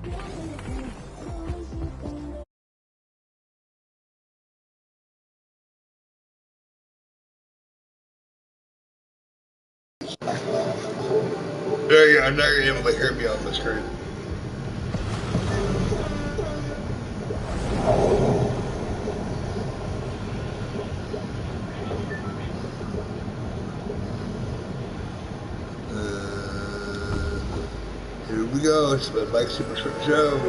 There you go. Now you're able to hear me on the screen. Here we go. It's the Mike Super Short Show.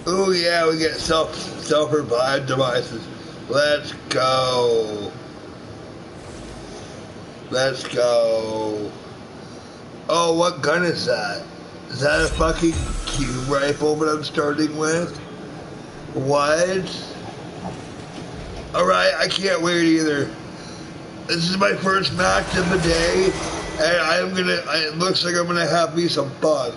Oh yeah, we get self-revived devices. Let's go. Let's go. Oh, what gun is that? Is that a fucking cube rifle that I'm starting with? What? Alright, I can't wait either. This is my first match of the day, and it looks like I'm gonna have me some fun.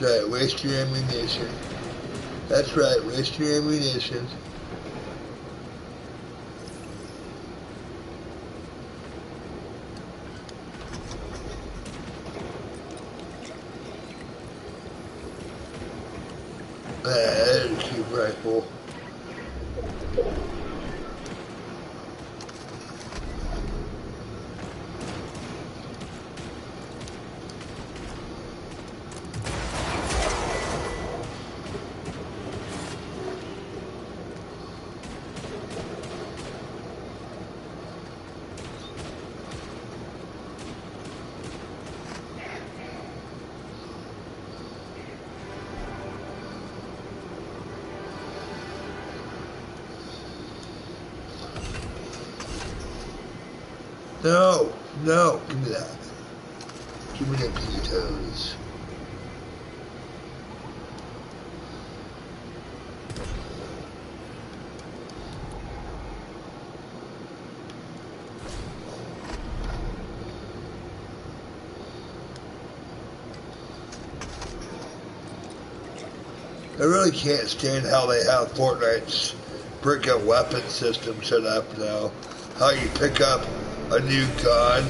That's right, waste your ammunition. That's right, waste your ammunition. There's a cube rifle. No, no, give me that. Give me them potatoes. I really can't stand how they have Fortnite's breakout weapon system set up now. How you pick up a new gun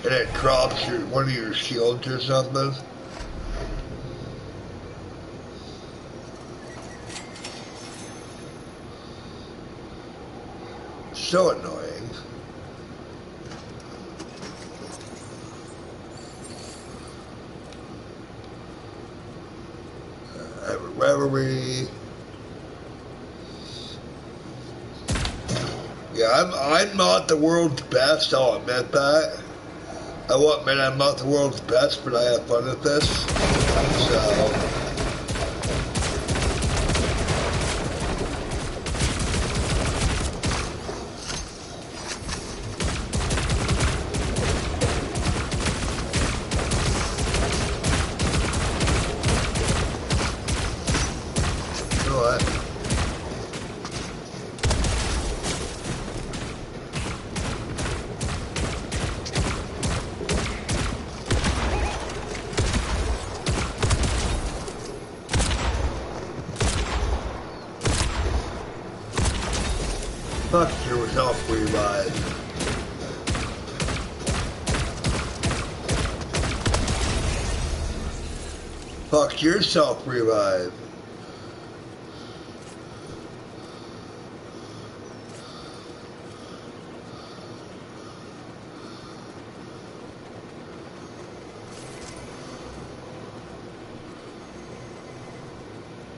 and it drops one of your shields or something. So annoying. I have a reverie. Yeah, I'm not the world's best, I'll admit that. I will admit I'm not the world's best, but I have fun at this. So you know what? Fuck yourself, revive. Fuck yourself, revive.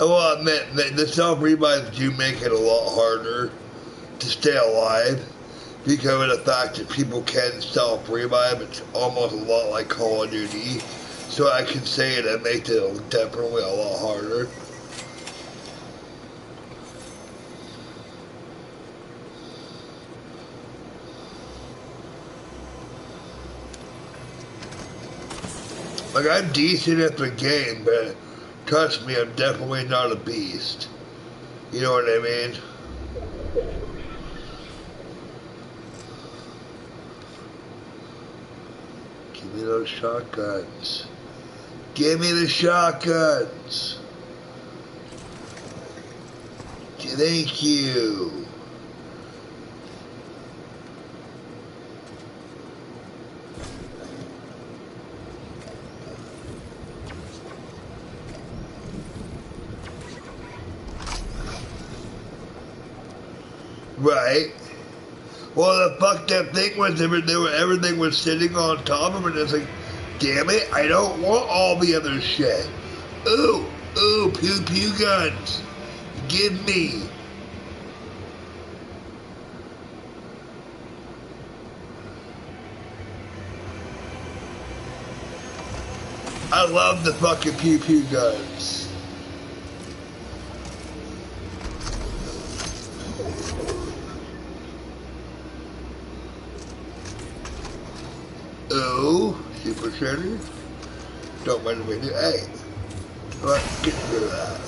I will admit that the self-revives do make it a lot harder to stay alive because of the fact that people can self-revive. It's almost a lot like Call of Duty. So I can say it makes it definitely a lot harder. Like, I'm decent at the game, but Trust me, I'm definitely not a beast. You know what I mean? Give me those shotguns. Give me the shotguns. Thank you. Right. Well, the fucked up thing was everything was sitting on top of it. And it's like, damn it, I don't want all the other shit. Ooh, ooh, pew pew guns. Give me. I love the fucking pew pew guns. Ooh, super shredder. Don't mind if we do. Hey, let's get rid of that.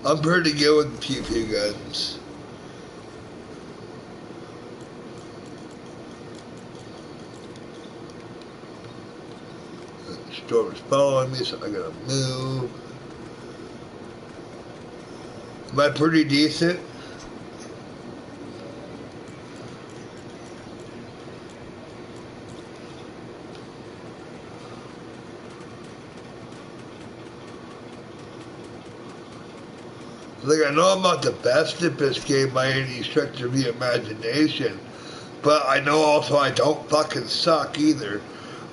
I'm pretty good with pew pew guns. The storm's following me, so I gotta move. Am I pretty decent? Like, I know I'm not the best at this game by any stretch of the imagination, but I know also I don't fucking suck either.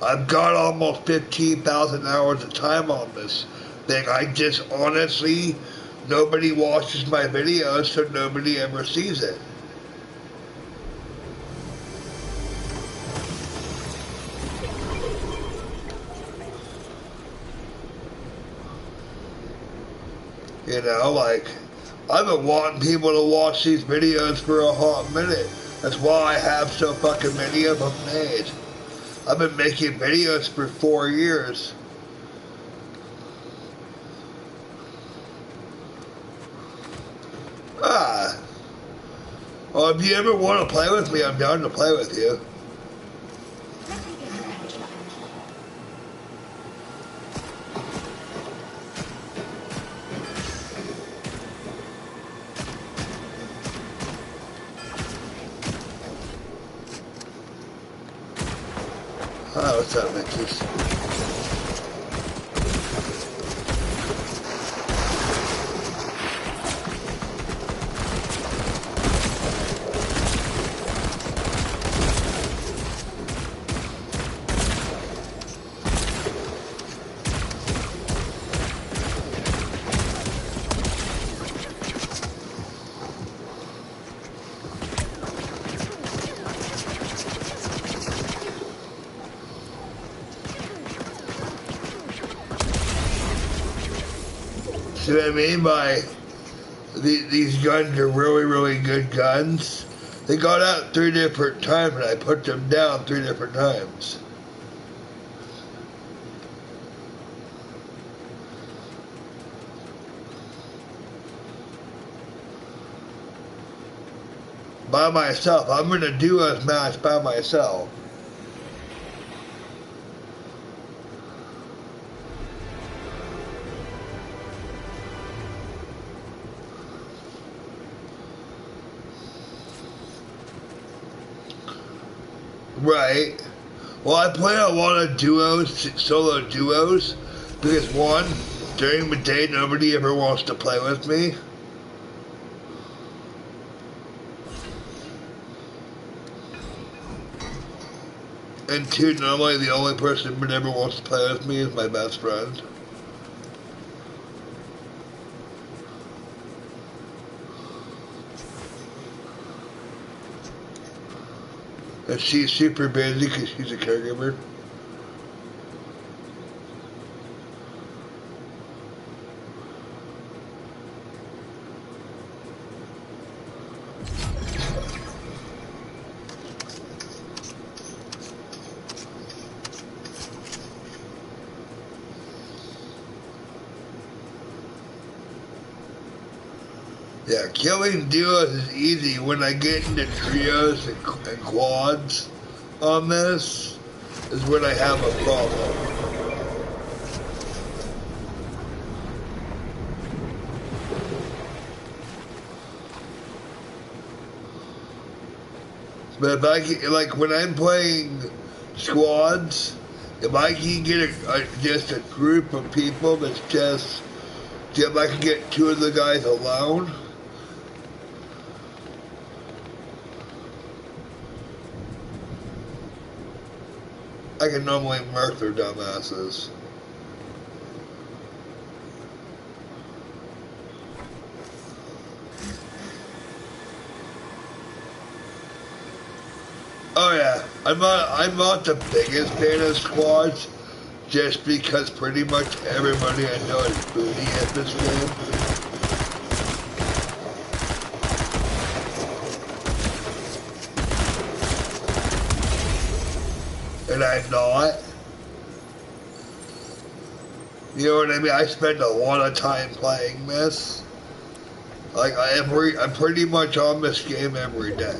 I've got almost 15,000 hours of time on this thing. I just honestly, nobody watches my videos, so nobody ever sees it. You know, like, I've been wanting people to watch these videos for a hot minute. That's why I have so fucking many of them made. I've been making videos for 4 years. Ah. Well, if you ever want to play with me, I'm down to play with you. Oh, what's up, bitches? See what I mean by these guns are really, really good guns? They got out 3 different times and I put them down 3 different times. By myself. I'm going to do a match by myself. Right. Well, I play a lot of duos, solo duos, because one, during the day, nobody ever wants to play with me. And two, normally the only person that ever wants to play with me is my best friend. And she's super busy because she's a caregiver. Yeah, killing duos is easy. When I get into trios and quads on this, is when I have a problem. But if I can, like when I'm playing squads, if I can get just a group of people that's just, if I can get two of the guys alone, I can normally murk their dumbasses. Oh yeah, I'm not the biggest fan of squads, just because pretty much everybody I know is booty at this game. And I'm not. You know what I mean? I spend a lot of time playing this. Like I'm pretty much on this game every day.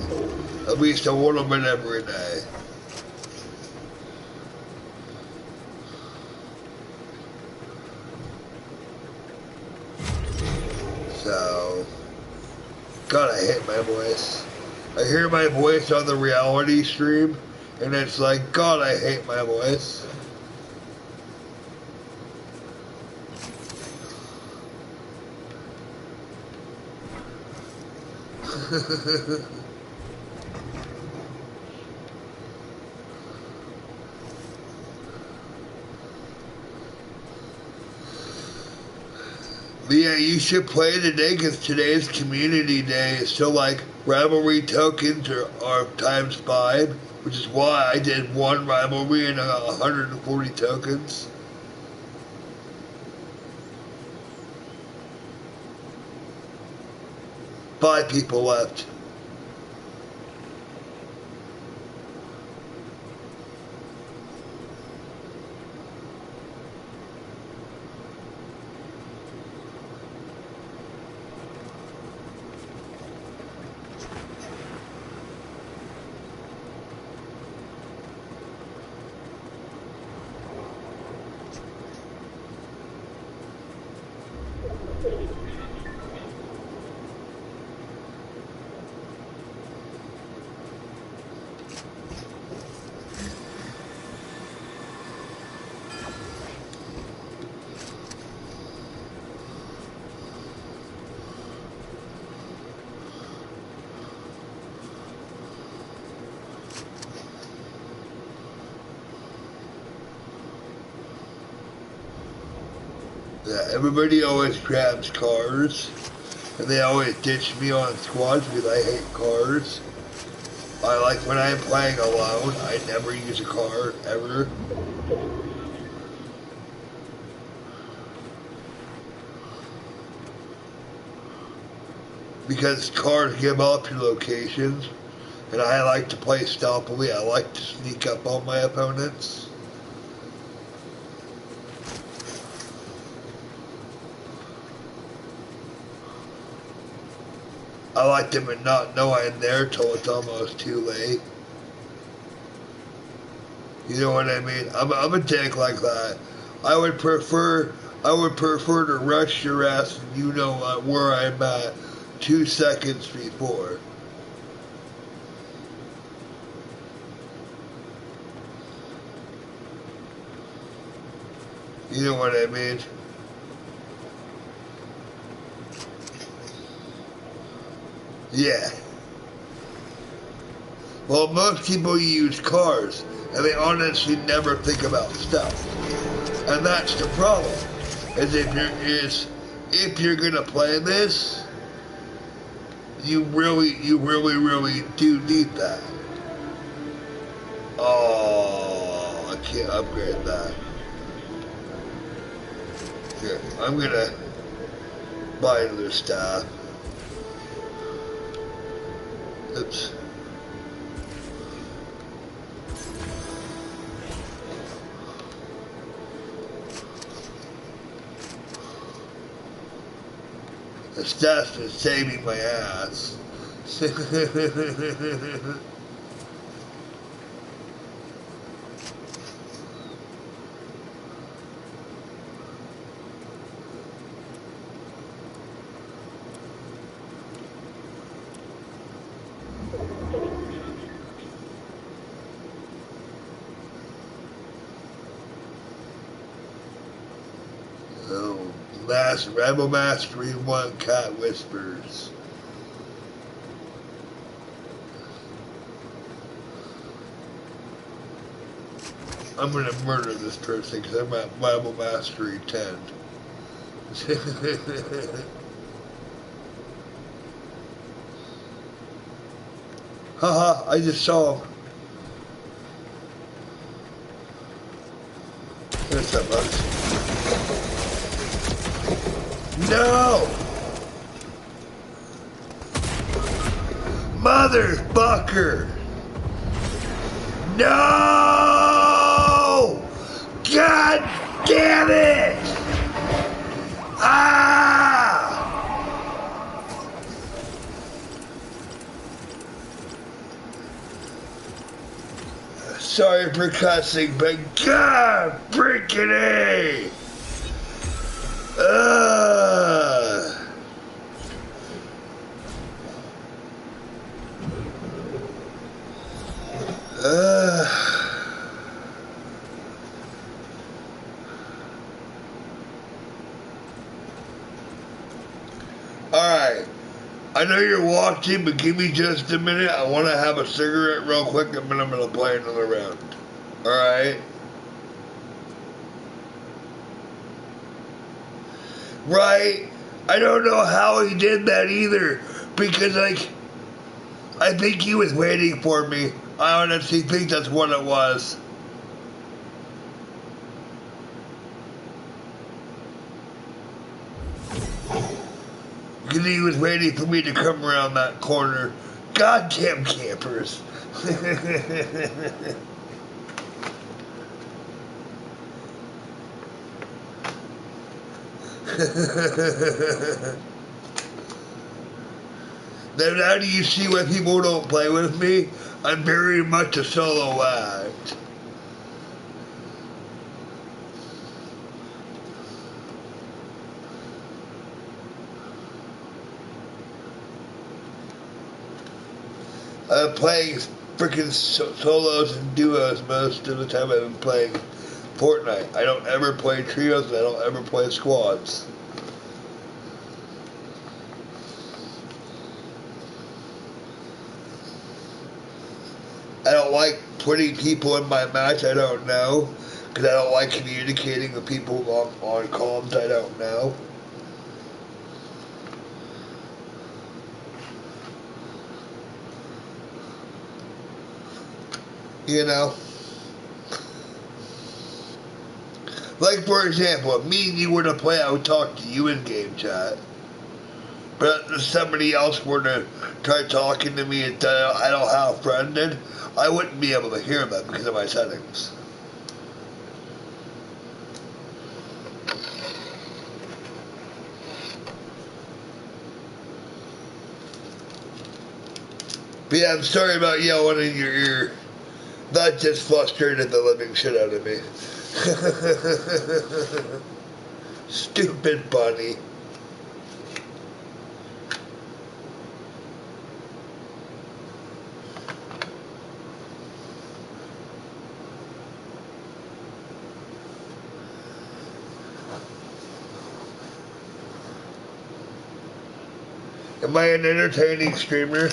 At least a little bit every day. So, God, I hate my voice. I hear my voice on the reality stream, and it's like, God, I hate my voice. But yeah, you should play today because today's community day. So like rivalry tokens are times 5, which is why I did one rivalry and I got 140 tokens. Five people left. Yeah, everybody always grabs cars, and they always ditch me on squads because I hate cars. I like when I'm playing alone, I never use a car, ever. Because cars give up your locations, and I like to play stealthily. I like to sneak up on my opponents. I like them and not know I'm there till it's almost too late. You know what I mean? I'm a dick like that. I would prefer to rush your ass and you know where I'm at 2 seconds before. You know what I mean? Yeah. Well, most people use cars, and they honestly never think about stuff. And that's the problem. If you're gonna play this, you really do need that. Oh, I can't upgrade that. Here, I'm gonna buy another staff. Oops. The staff's been saving my ass. Oh, Rebel Mastery 1 Cat Whispers. I'm gonna murder this person because I'm at Rebel Mastery 10. Haha, I just saw him. There's that much. No! Motherfucker! No! God damn it! Ah! Sorry for cussing, but God freaking A! Alright. I know you're watching, but give me just a minute. I want to have a cigarette real quick, and then I'm going to play another round. Alright? Right? I don't know how he did that either, because, like, I think he was waiting for me. I honestly think that's what it was. Because he was waiting for me to come around that corner. Goddamn campers. Then how do you see why people don't play with me? I'm very much a solo act. I'm playing freaking solos and duos most of the time I've been playing Fortnite. I don't ever play trios and I don't ever play squads. I don't like putting people in my match I don't know, because I don't like communicating with people on comms I don't know. You know? Like, for example, if me and you were to play, I would talk to you in game chat. But if somebody else were to try talking to me and I don't have friended, I wouldn't be able to hear them because of my settings. But yeah, I'm sorry about yelling in your ear. That just frustrated the living shit out of me. Stupid bunny. Am I an entertaining streamer?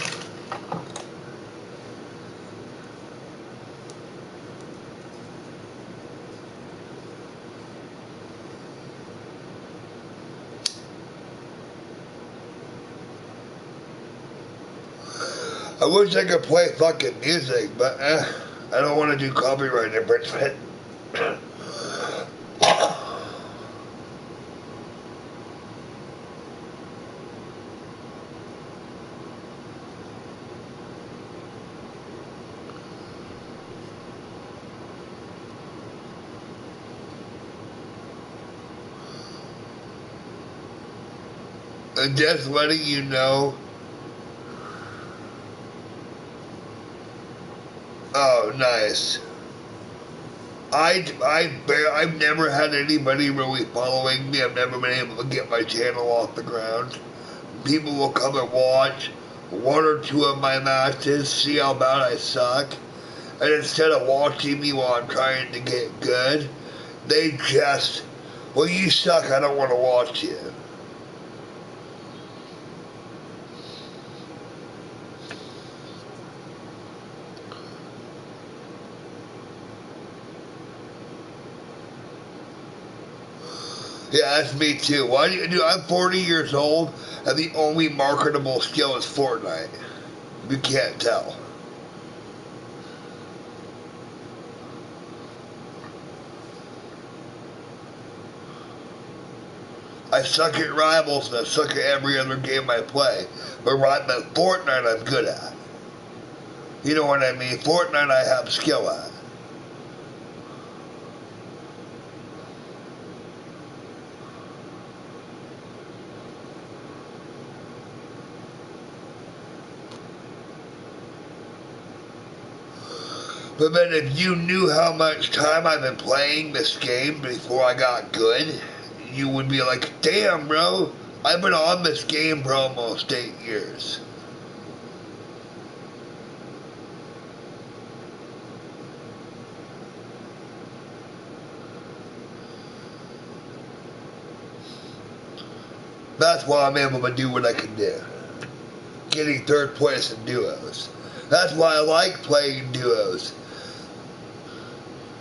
I wish I could play fucking music, but I don't want to do copyright infringement. And just letting you know. Oh, nice. I've never had anybody really following me. I've never been able to get my channel off the ground. People will come and watch one or two of my matches, see how bad I suck, and instead of watching me while I'm trying to get good, they just, well, you suck, I don't want to watch you. Yeah, that's me too. Why do you? I'm 40 years old, and the only marketable skill is Fortnite. You can't tell. I suck at Rivals and I suck at every other game I play. But Fortnite I'm good at. You know what I mean? Fortnite I have skill at. But then if you knew how much time I've been playing this game before I got good, you would be like, damn, bro, I've been on this game for almost 8 years. That's why I'm able to do what I can do. Getting third place in duos. That's why I like playing duos.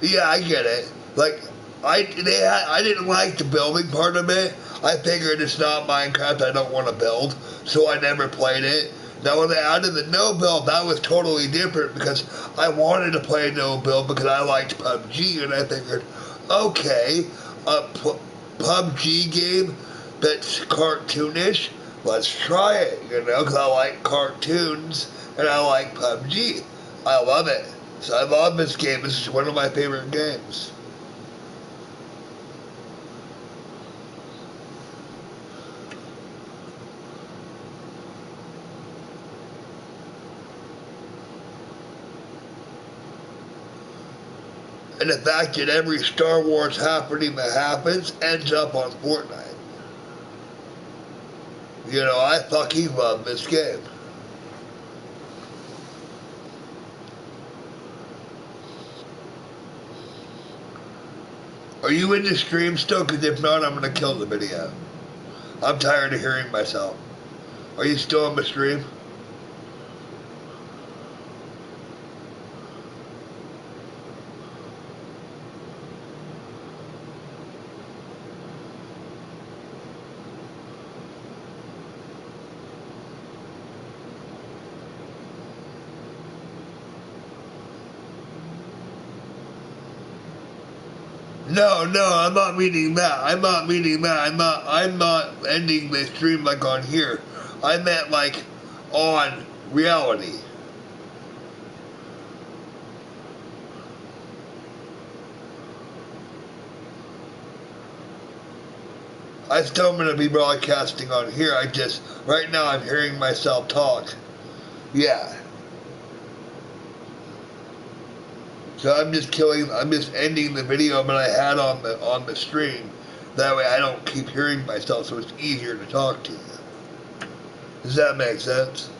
Yeah, I get it. Like, I didn't like the building part of it. I figured it's not Minecraft, I don't want to build, so I never played it. Now when they added the no build, that was totally different because I wanted to play no build because I liked PUBG, and I figured, okay, a PUBG game that's cartoonish, let's try it, you know, because I like cartoons and I like PUBG. I love it. So I love this game. This is one of my favorite games. And the fact that every Star Wars happening that happens ends up on Fortnite. You know, I fucking love this game. Are you in the stream still? Because if not, I'm going to kill the video. I'm tired of hearing myself. Are you still on the stream? No, I'm not meaning that. I'm not meaning that. I'm not ending the stream like on here. I meant like on reality. I still am going to be broadcasting on here. Right now I'm hearing myself talk. Yeah. So I'm just ending the video that I had on the stream. That way I don't keep hearing myself, so it's easier to talk to you. Does that make sense?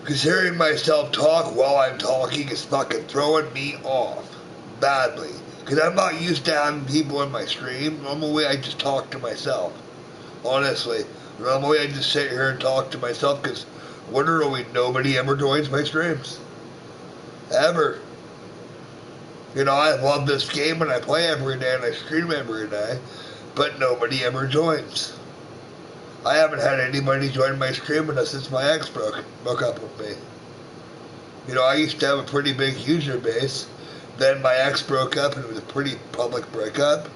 Because hearing myself talk while I'm talking is fucking throwing me off. Badly. Because I'm not used to having people in my stream. Normally I just talk to myself. Honestly. Normally I just sit here and talk to myself because literally nobody ever joins my streams. Ever. You know, I love this game and I play every day and I stream every day. But nobody ever joins. I haven't had anybody join my stream with us since my ex broke up with me. You know, I used to have a pretty big user base. Then my ex broke up, and it was a pretty public breakup.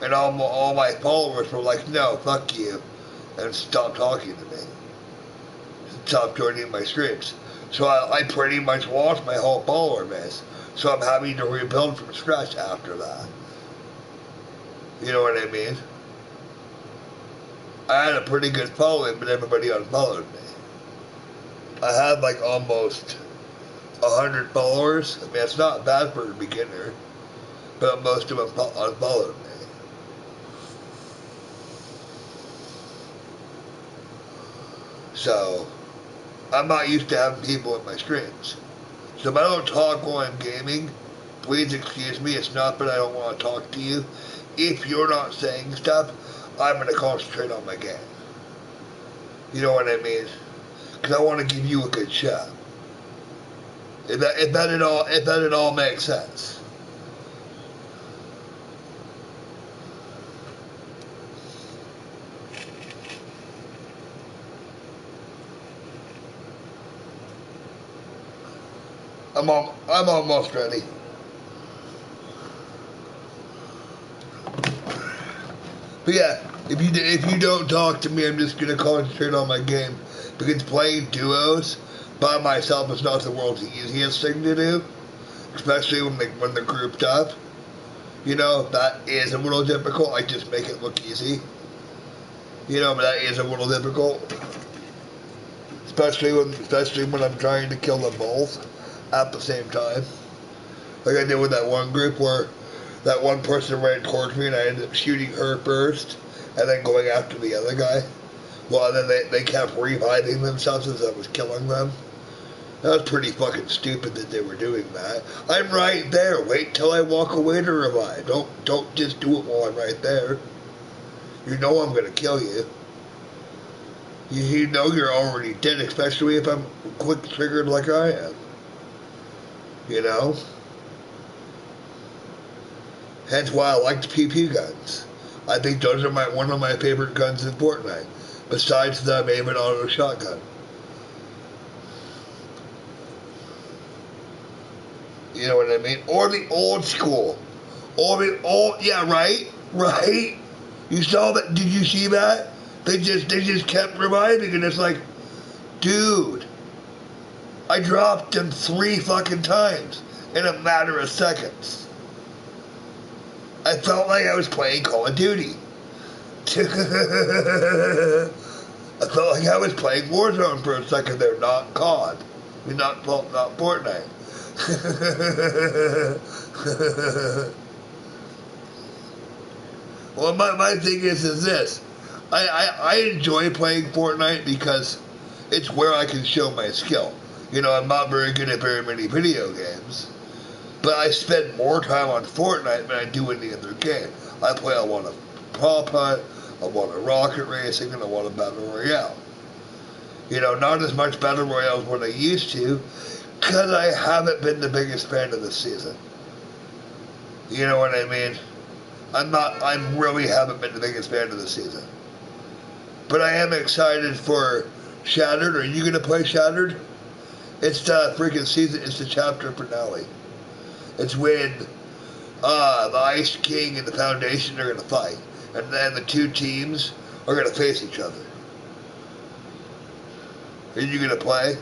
And all my followers were like, no, fuck you, and stopped talking to me. Stopped joining my streams. So I pretty much lost my whole follower base. So I'm having to rebuild from scratch after that. You know what I mean? I had a pretty good following, but everybody unfollowed me. I had like almost 100 followers. I mean, it's not bad for a beginner, but most of them unfollowed me. So, I'm not used to having people in my streams. So if I don't talk while I'm gaming, please excuse me. It's not that I don't want to talk to you. If you're not saying stuff, I'm going to concentrate on my game. You know what I mean? Because I want to give you a good shot. If that at all makes sense. I'm almost ready. But yeah, if you don't talk to me, I'm just gonna concentrate on my game, because playing duos by myself is not the world's easiest thing to do, especially when they're grouped up. You know, that is a little difficult. I just make it look easy. You know, but that is a little difficult, especially when I'm trying to kill them both at the same time. Like I did with that one group where that one person ran towards me and I ended up shooting her first and then going after the other guy. Well, then they kept reviving themselves as I was killing them. That was pretty fucking stupid that they were doing that. I'm right there. Wait till I walk away to revive. Don't just do it while I'm right there. You know I'm gonna kill you. You know you're already dead, especially if I'm quick triggered like I am. You know? Hence why I like the PP guns. I think those are one of my favorite guns in Fortnite, besides the aim and auto shotgun. You know what I mean? Or the old school. Or the old, yeah, right? Right? You saw that? Did you see that? They just kept reviving, and it's like, dude, I dropped them 3 fucking times in a matter of seconds. I felt like I was playing Call of Duty. I felt like I was playing Warzone for a second there, not COD. I mean, not Fortnite. Well, my thing is this. I enjoy playing Fortnite because it's where I can show my skill. You know, I'm not very good at very many video games, but I spend more time on Fortnite than I do any other game. I play a lot of prop hunt, a lot of rocket racing, and a lot of battle royale. You know, not as much battle royale as what I used to, because I haven't been the biggest fan of the season. You know what I mean? I really haven't been the biggest fan of the season. But I am excited for Shattered. Are you going to play Shattered? It's the freaking season, it's the chapter finale. It's when the Ice King and the Foundation are going to fight. And then the 2 teams are going to face each other. Are you going to play?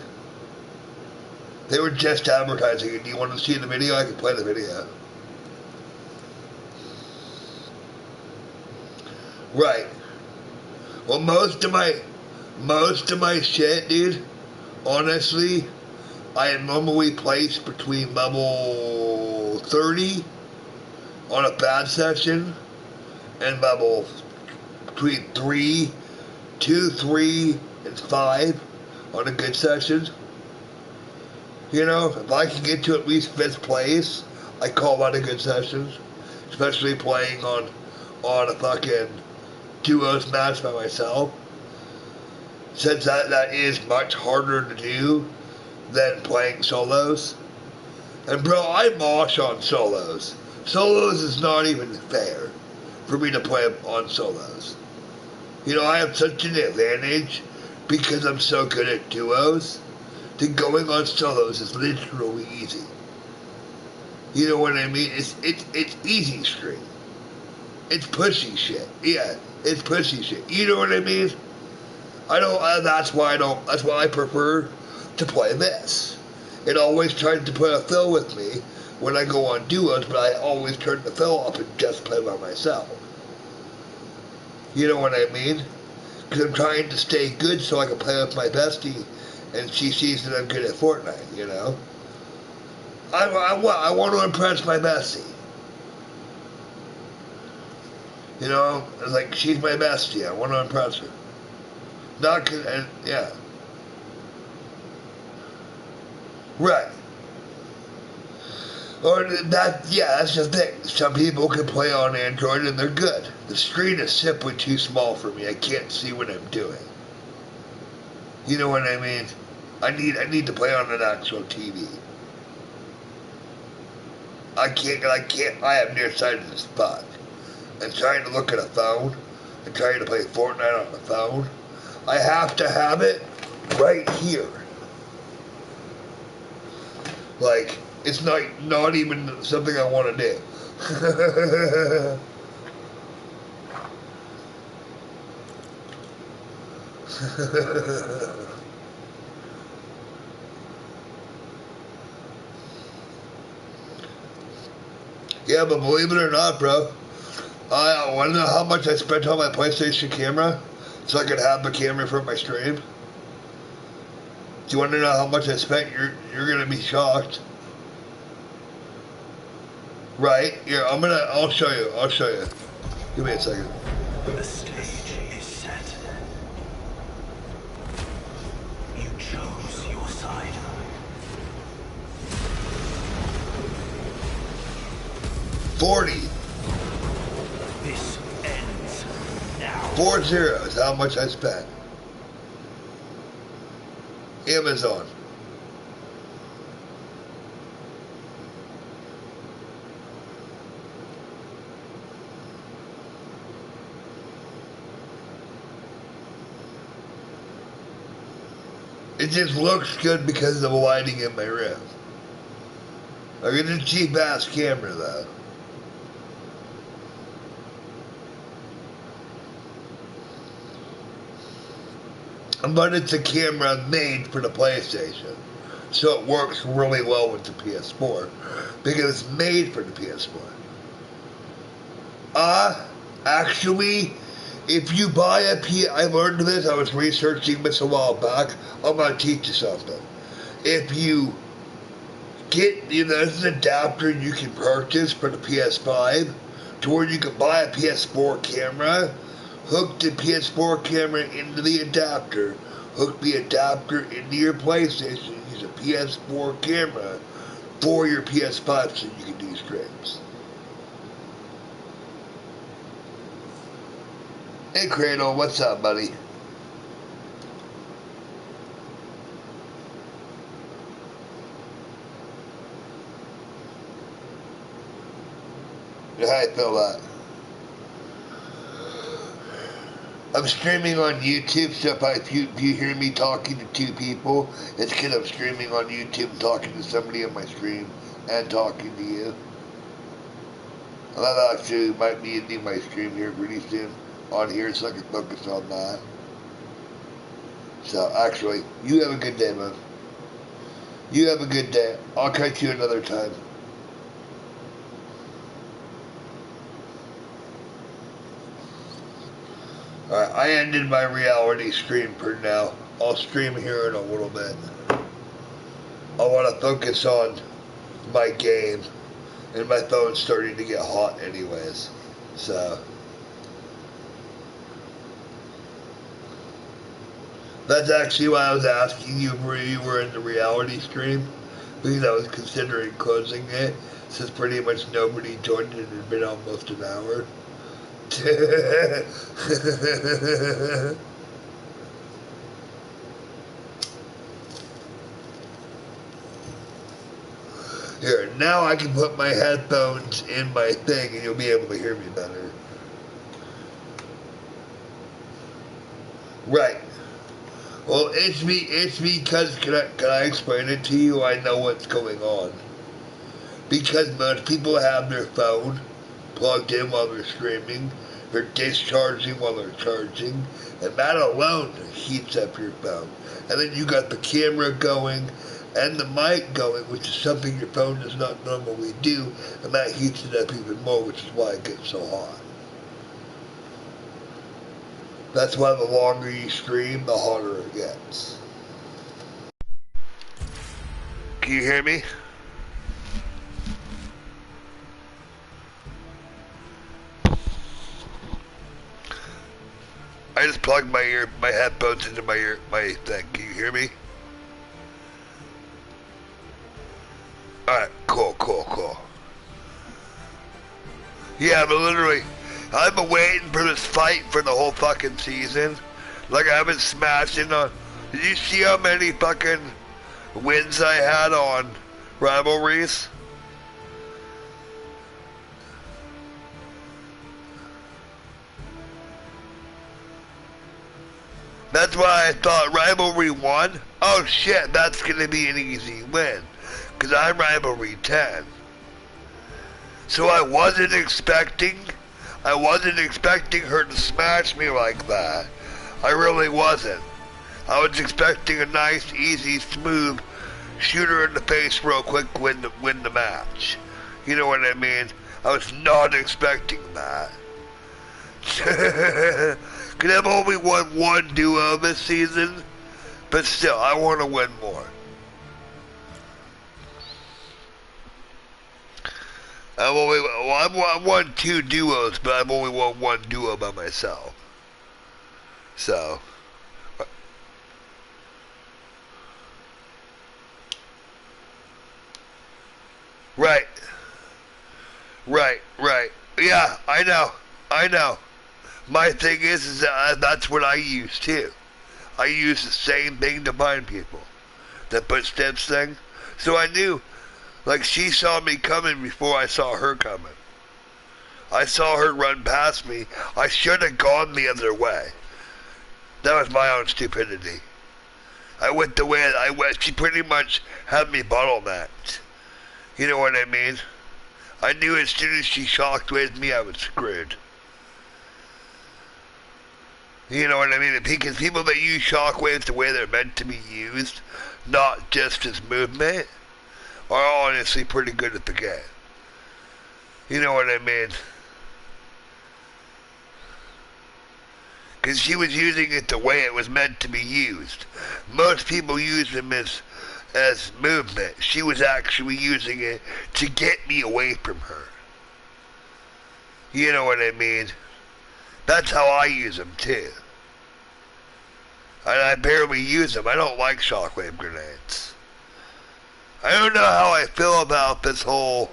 They were just advertising it. Do you want to see the video? I can play the video. Right. Well, most of my shit, dude, honestly, I normally place between level 30 on a bad session and level between 3, 2, 3, and 5 on a good session. You know, if I can get to at least 5th place, I call that a good session. Especially playing on a fucking duos match by myself. Since that is much harder to do than playing solos. And bro, I mosh on solos. Solos is not even fair for me to play on solos. You know, I have such an advantage because I'm so good at duos. That going on solos is literally easy. You know what I mean? It's easy stream. It's pushy shit. Yeah, it's pushy shit. You know what I mean? I don't. That's why I don't. That's why I prefer to play this. It always tried to put a fill with me when I go on duos, but I always turn the fill off and just play by myself. You know what I mean? Because I'm trying to stay good so I can play with my bestie, and she sees that I'm good at Fortnite. You know, I want to impress my bestie. You know, it's like she's my bestie. I want to impress her. Not cause, and yeah, right. Or that, yeah, that's the thing. Some people can play on Android and they're good. The screen is simply too small for me. I can't see what I'm doing. You know what I mean? I need to play on an actual TV. I have nearsighted as fuck. And trying to look at a phone and trying to play Fortnite on the phone, I have to have it right here. Like, it's not even something I want to do. Yeah, but believe it or not, bro, I want to know how much I spent on my PlayStation camera so I could have the camera for my stream. Do you want to know how much I spent? You're gonna be shocked. Right? Yeah, I'll show you. I'll show you. Give me a second. The stage is set. You chose your side. 40. This ends now. 40 is how much I spent. Amazon. It just looks good because of the lighting in my room. I get a cheap ass camera though. But it's a camera made for the PlayStation. So it works really well with the PS4. Because it's made for the PS4. Actually, if you buy a I learned this, I was researching this a while back. I'm going to teach you something. If you get, there's an adapter you can purchase for the PS5 to where you can buy a PS4 camera, hook the PS4 camera into the adapter, hook the adapter into your PlayStation, use a PS4 camera for your PS5 so you can do streams. Hey Cradle, what's up, buddy? How I feel that? I'm streaming on YouTube, so if you hear me talking to two people, it's because I'm streaming on YouTube and talking to somebody on my stream and talking to you. That actually might be ending my stream here pretty soon on here so I can focus on that. So, actually, you have a good day, man. You have a good day. I'll catch you another time. Alright, I ended my reality stream for now. I'll stream here in a little bit. I want to focus on my game. And my phone's starting to get hot anyways. So. That's actually why I was asking you where you were in the reality stream. Because I was considering closing it. Since pretty much nobody joined it. It had been almost an hour. Here, now I can put my headphones in my thing and you'll be able to hear me better. Right. Well, it's because, can I explain it to you? I know what's going on. Because most people have their phone plugged in while they're streaming, they're discharging while they're charging, and that alone heats up your phone. And then you got the camera going and the mic going, which is something your phone does not normally do, and that heats it up even more, which is why it gets so hot. That's why the longer you stream, the hotter it gets. Can you hear me? I just plugged my headphones into my thing. Can you hear me? Alright, cool. Yeah, but literally, I've been waiting for this fight for the whole fucking season. Like, I've been smashing on... Did you see how many fucking wins I had on rivalries? That's why I thought Rivalry 1, oh shit, that's gonna be an easy win. Cause I'm Rivalry 10. So I wasn't expecting her to smash me like that. I really wasn't. I was expecting a nice, easy, smooth, shoot her in the face real quick, win the match. You know what I mean? I was not expecting that. Cause I've only won one duo this season, but still, I want to win more. I've won 2 duos, but I've only won 1 duo by myself. So. Right. Yeah, I know. My thing is that that's what I use too. I use the same thing to find people. That footsteps thing. So I knew, like, she saw me coming before I saw her coming. I saw her run past me. I should have gone the other way. That was my own stupidity. I went the way I went. She pretty much had me bottlenecked. You know what I mean? I knew as soon as she shockwaved me, I was screwed. You know what I mean? Because people that use shockwaves the way they're meant to be used, not just as movement, are honestly pretty good at the game. You know what I mean? Because she was using it the way it was meant to be used. Most people use them as movement. She was actually using it to get me away from her. You know what I mean? That's how I use them too. And I barely use them. I don't like shockwave grenades. I don't know how I feel about this whole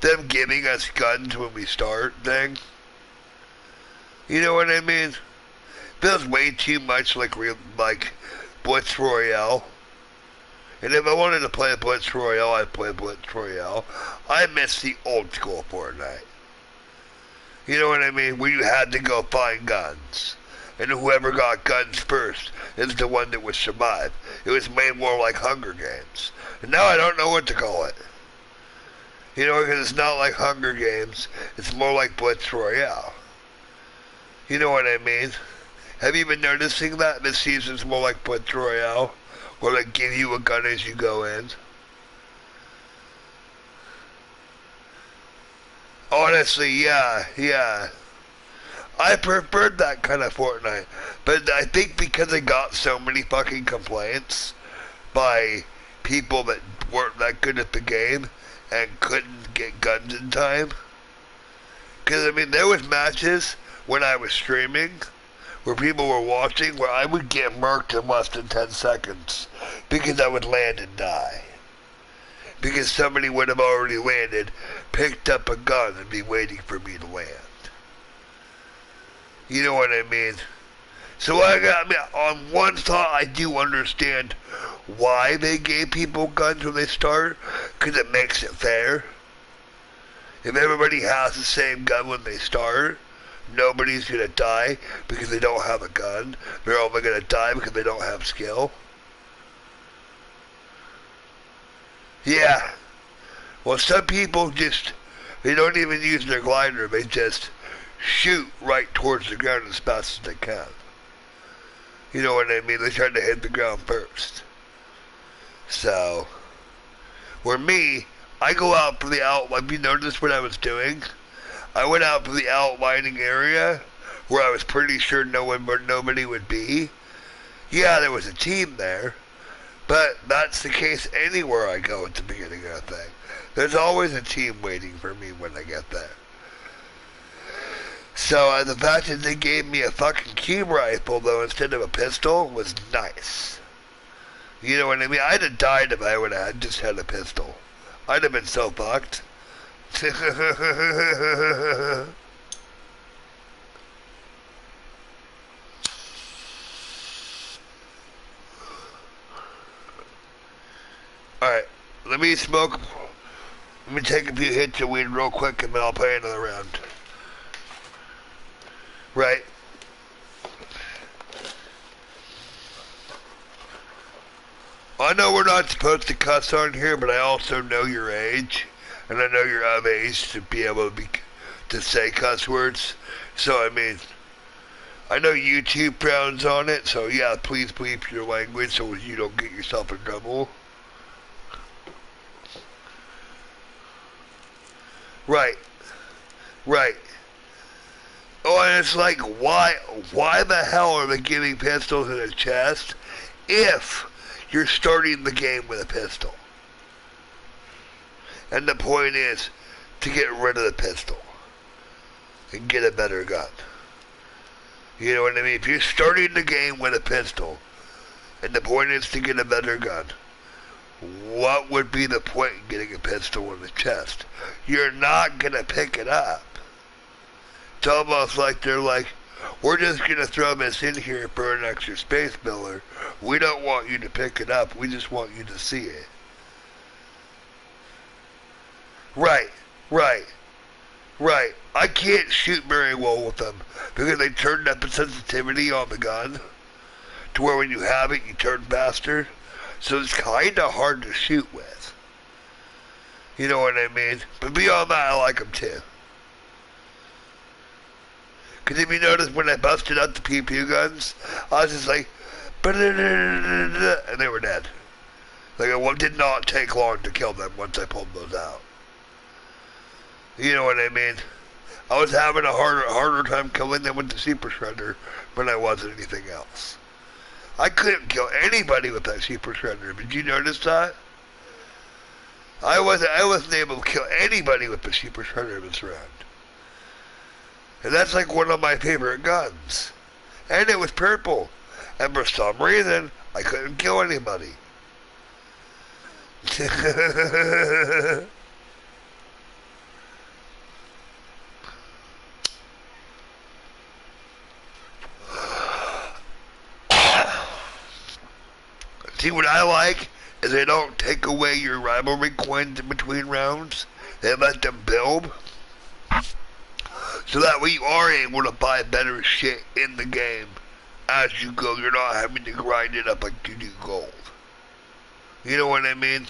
them giving us guns when we start thing. You know what I mean? Feels way too much like Blitz Royale. And if I wanted to play Blitz Royale, I'd play Blitz Royale. I miss the old school Fortnite. You know what I mean? Where you had to go find guns. And whoever got guns first is the one that would survive. It was made more like Hunger Games. And now I don't know what to call it. You know, because it's not like Hunger Games. It's more like Blitz Royale. You know what I mean? Have you been noticing that this season's more like Blitz Royale? Where they give you a gun as you go in? Honestly, yeah. I preferred that kind of Fortnite. But I think because I got so many fucking complaints by people that weren't that good at the game and couldn't get guns in time. Because, I mean, there was matches when I was streaming where people were watching where I would get murked in less than 10 seconds because I would land and die. Because somebody would have already landed, picked up a gun, and be waiting for me to land. You know what I mean? So on one thought, I do understand why they gave people guns when they start, because it makes it fair. If everybody has the same gun when they start, Nobody's gonna die because they don't have a gun. They're only gonna die because they don't have skill. Yeah. Well, some people just, they don't even use their glider. They just shoot right towards the ground as fast as they can. You know what I mean? They try to hit the ground first. So, where me, I go out for the outline. Have you noticed what I was doing? I went out for the outlining area where I was pretty sure nobody would be. Yeah, there was a team there, but that's the case anywhere I go at the beginning of a thing. There's always a team waiting for me when I get there. So the fact that they gave me a fucking cube rifle, though, instead of a pistol, was nice. You know what I mean? I'd have died if I would have just had a pistol. I'd have been so fucked. Alright, let me smoke. Let me take a few hits of weed real quick and then I'll play another round. Right. I know we're not supposed to cuss on here, but I also know your age. And I know you're of age to be able to say cuss words. So, I mean, I know YouTube frowns on it, so yeah, please bleep your language so you don't get yourself in trouble. Right. Right. Oh, and it's like, why the hell are they giving pistols in a chest if you're starting the game with a pistol? And the point is to get rid of the pistol and get a better gun. You know what I mean? If you're starting the game with a pistol and the point is to get a better gun, what would be the point in getting a pistol in the chest? You're not going to pick it up. It's almost like they're like, we're just going to throw this in here for an extra space filler. We don't want you to pick it up. We just want you to see it. Right, right, right. I can't shoot very well with them because they turned up the sensitivity on the gun to where when you have it, you turn faster. So it's kind of hard to shoot with. You know what I mean? But beyond that, I like them too. Because if you notice, when I busted out the pew-pew guns, I was just like, and they were dead. Like, it did not take long to kill them once I pulled those out. You know what I mean? I was having a harder time killing them with the super shredder than I was anything else. I couldn't kill anybody with that super shredder. Did you notice that? I wasn't able to kill anybody with the super shredder this round. And that's like one of my favorite guns. And it was purple. And for some reason, I couldn't kill anybody. See, what I like is they don't take away your rivalry coins in between rounds. They let them build. So that way you are able to buy better shit in the game as you go. You're not having to grind it up like you do gold. You know what I mean?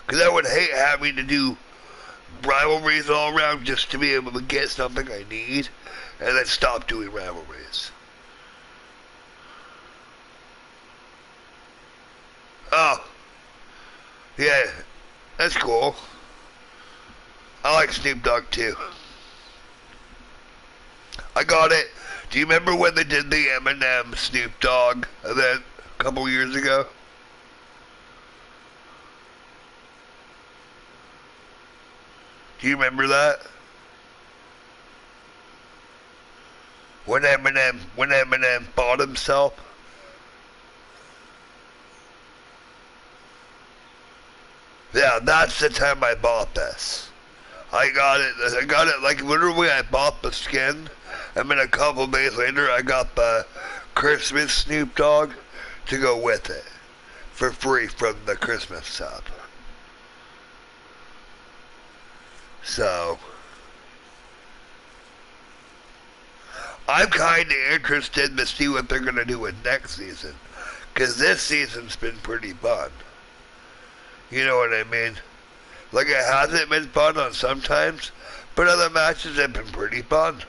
Because I would hate having to do rivalries all around just to be able to get something I need and then stop doing rivalries. Oh. Yeah. That's cool. I like Snoop Dogg too. I got it. Do you remember when they did the Eminem Snoop Dogg event a couple years ago? Do you remember that? When Eminem bought himself? Yeah, that's the time I bought this. I got it like literally I bought the skin, and then a couple days later I got the Christmas Snoop Dogg to go with it for free from the Christmas shop. So, I'm kind of interested to see what they're going to do with next season. Because this season's been pretty fun. You know what I mean? Like, it hasn't been fun on sometimes, but other matches have been pretty fun.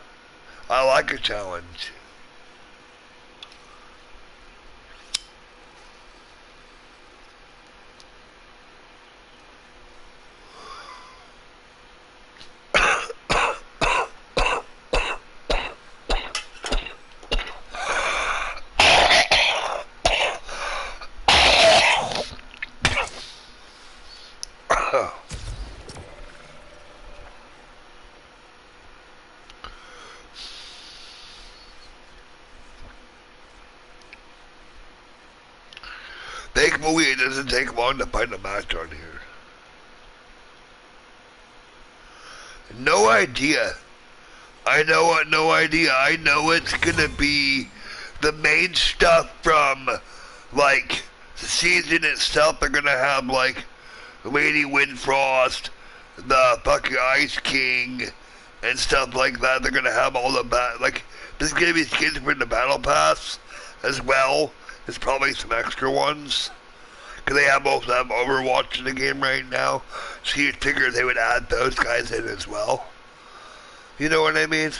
I like a challenge. Thankfully, it doesn't take long to find a match on here. No idea. I know what, no idea. I know it's gonna be the main stuff from, like, the season itself. They're gonna have, like, Lady Windfrost, the fucking Ice King, and stuff like that. They're gonna have all the like, there's gonna be skins for the Battle Pass as well. There's probably some extra ones. Because they both have Overwatch in the game right now. So you figure they would add those guys in as well. You know what I mean?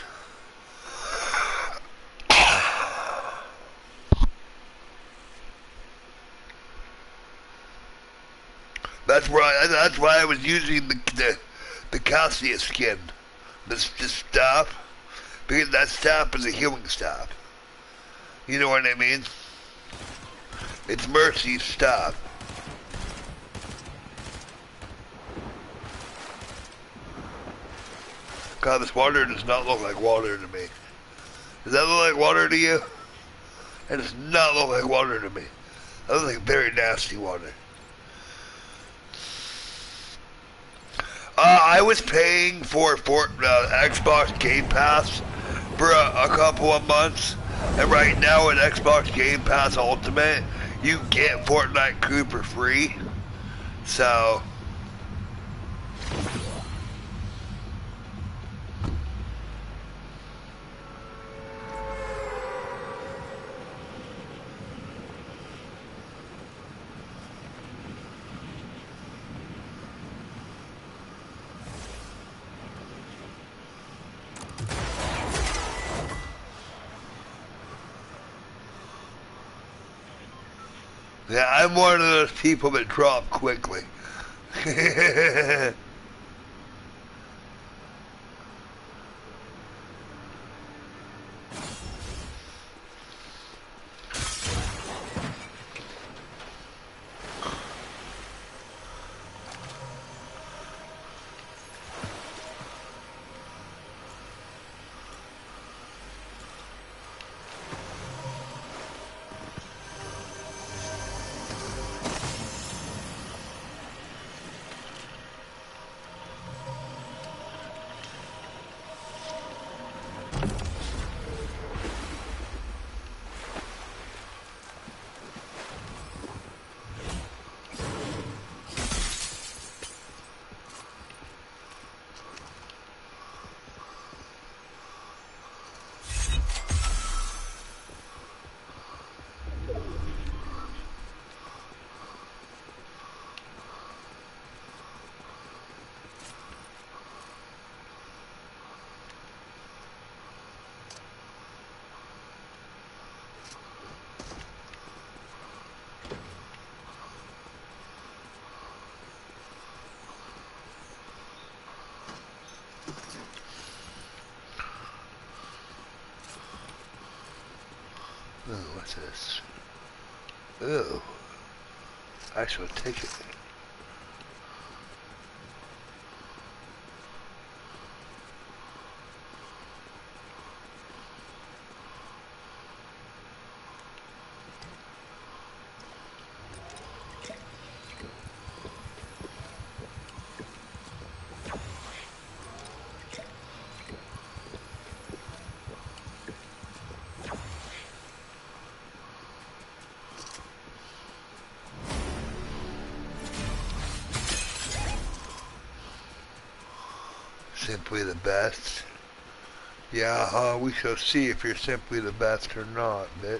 That's why I was using the Cassia skin. This staff. Because that staff is a healing staff. You know what I mean? It's Mercy's staff. God, this water does not look like water to me. Does that look like water to you? It does not look like water to me. That looks like very nasty water. I was paying for Xbox Game Pass for a couple of months. And right now in Xbox Game Pass Ultimate, you get Fortnite Crew for free. So... yeah, I'm one of those people that drop quickly. Ooh, what's this? Ooh. Actual ticket. Simply the best. Yeah, we shall see if you're simply the best or not, bitch.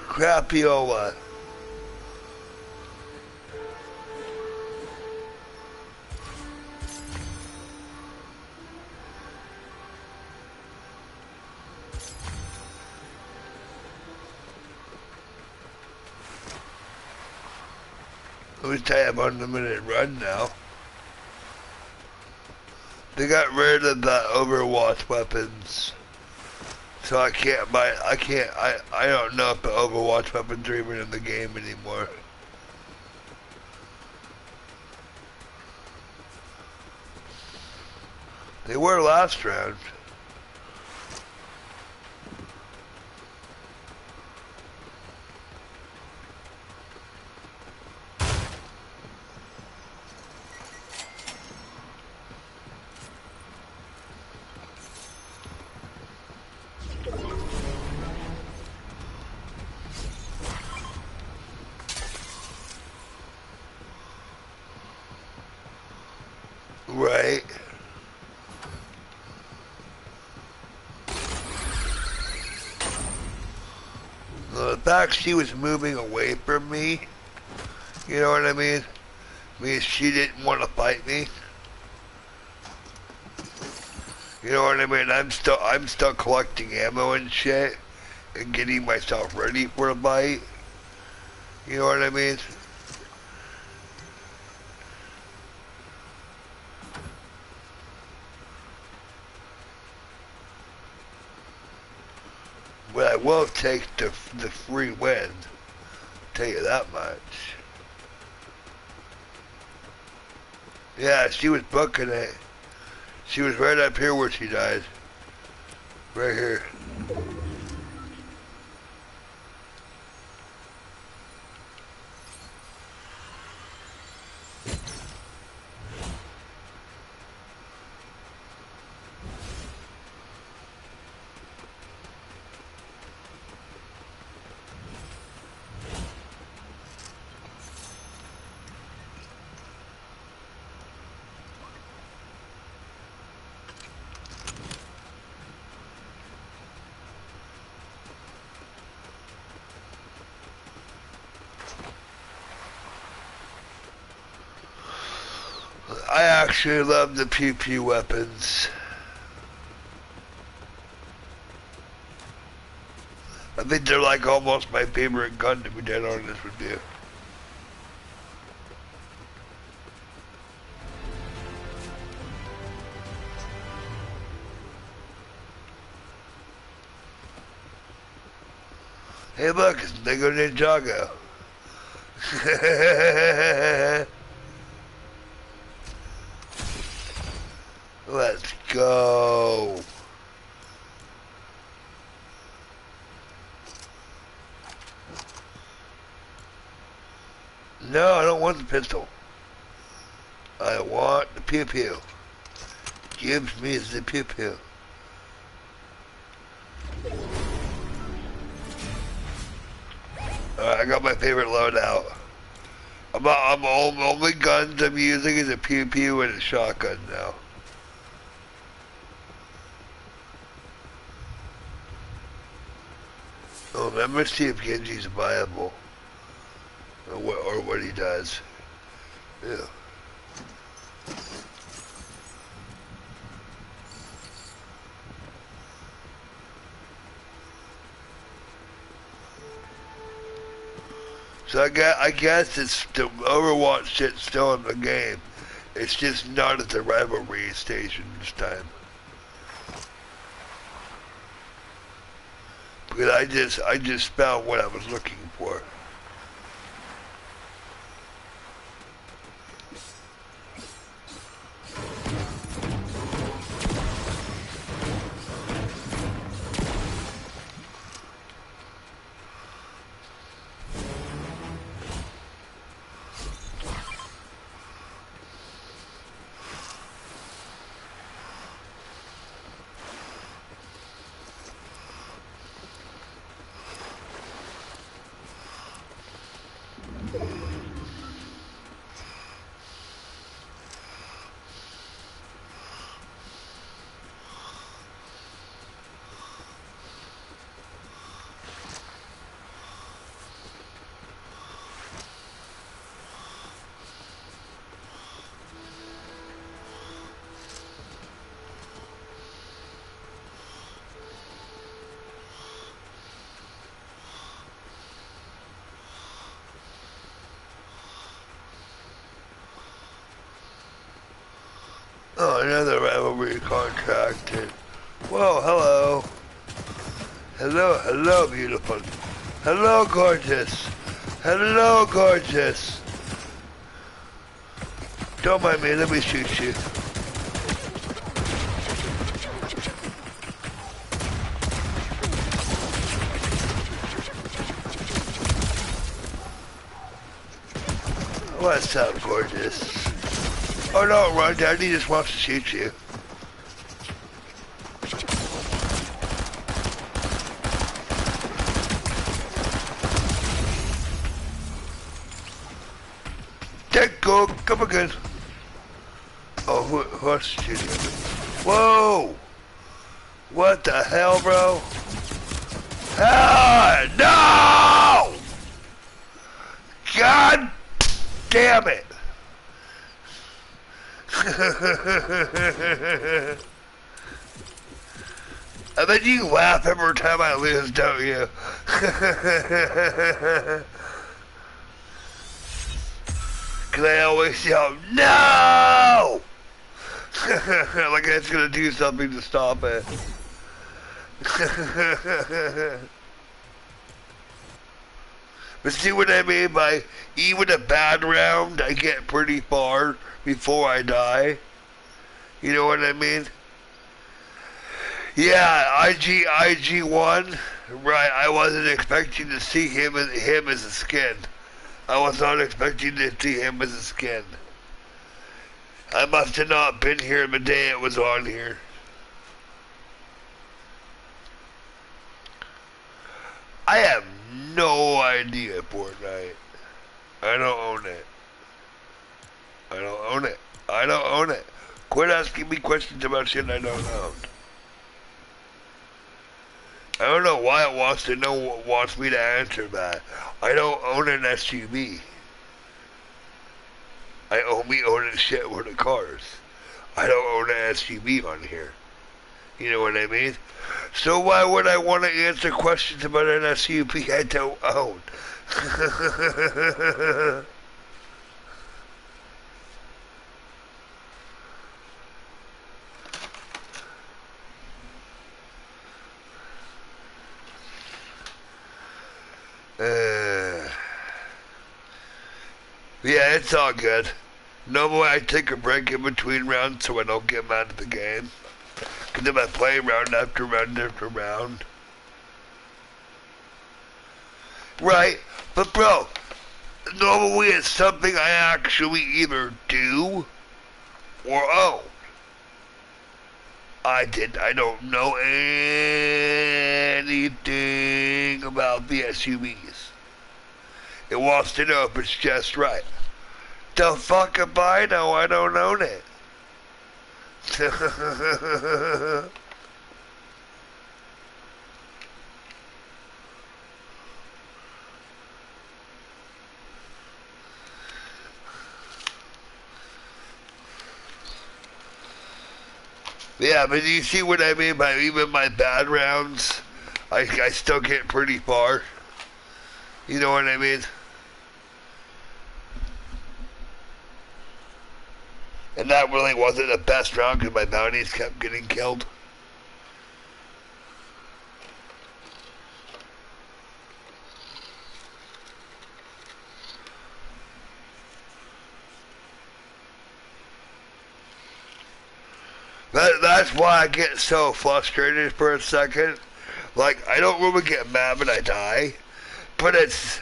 Crapiola. At least I have unlimited run now. They got rid of the Overwatch weapons. So I can't buy, I don't know if the Overwatch weapons are even in the game anymore. They were last round. Right. The fact she was moving away from me, you know what I mean? Means she didn't want to fight me. You know what I mean? I'm still collecting ammo and shit and getting myself ready for a fight. You know what I mean? But I will take the free win. Tell you that much. Yeah, she was booking it. She was right up here where she died. Right here. I actually love the pew pew weapons. I think they're like almost my favorite gun, to be dead honest with you. Hey look, it's Lego Ninjago. Let's go. No, I don't want the pistol. I want the pew pew. Gives me the pew pew. Alright, I got my favorite loadout. Only guns I'm using is a pew pew and a shotgun now. Oh, let me see if Genji's viable. Or what he does. Yeah. So I guess it's the Overwatch shit's still in the game. It's just not at the rivalry station this time. Because I just found what I was looking for. Oh, another rivalry contracted. Whoa, hello. Hello, beautiful. Hello, gorgeous. Hello, gorgeous. Don't mind me, let me shoot you. What's up, gorgeous? Oh no, run, Daddy just wants to shoot you. Go, come again. Oh, who else is shooting at me? Whoa! What the hell, bro? Ah, no! God damn it! I bet you laugh every time I lose, don't you? Cause I always yell, no! Like it's gonna do something to stop it. But see what I mean by even a bad round, I get pretty far before I die. You know what I mean? Yeah, IG1, right, I wasn't expecting to see him as a skin. I was not expecting to see him as a skin. I must have not been here the day it was on here. I have no idea, Fortnite. I don't own it. I don't own it. I don't own it. Quit asking me questions about shit I don't own. I don't know why it wants me to answer that. I don't own an SUV. I only own a shit with the cars. I don't own an SUV on here. You know what I mean? So why would I want to answer questions about an SUV I don't own? Yeah, it's all good. Normally I take a break in between rounds so I don't get mad at the game. Because if I play round after round after round. Right, but bro, normally it's something I actually either do or own. I don't know anything about the SUVs. It wants to know if it's just right. The fuck if I know, I don't own it. Yeah, but you see what I mean by even my bad rounds? I still get pretty far. You know what I mean? And that really wasn't the best round because my bounties kept getting killed. That's why I get so frustrated for a second. Like, I don't really get mad when I die, but it's,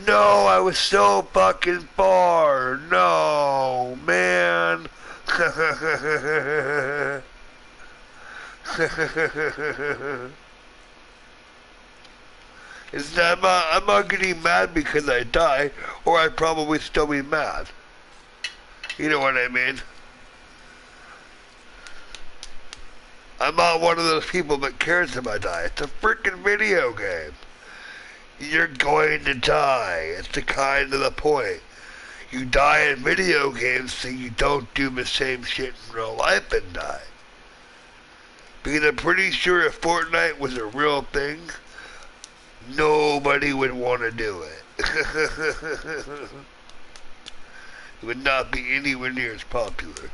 no, I was so fucking far. No, man. I'm not getting mad because I die, or I'd probably still be mad. You know what I mean? I'm not one of those people that cares if I die. It's a freaking video game. You're going to die. It's the kind of the point. You die in video games so you don't do the same shit in real life and die. Because I'm pretty sure if Fortnite was a real thing, nobody would want to do it. It would not be anywhere near as popular.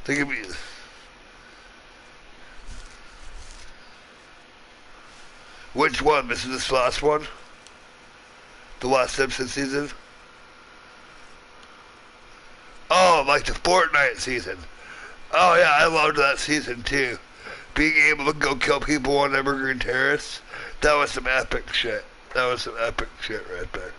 Think of it. Which one? This is this last one? The last Simpsons season? Oh, like the Fortnite season. Oh yeah, I loved that season too. Being able to go kill people on Evergreen Terrace, that was some epic shit. That was some epic shit right there.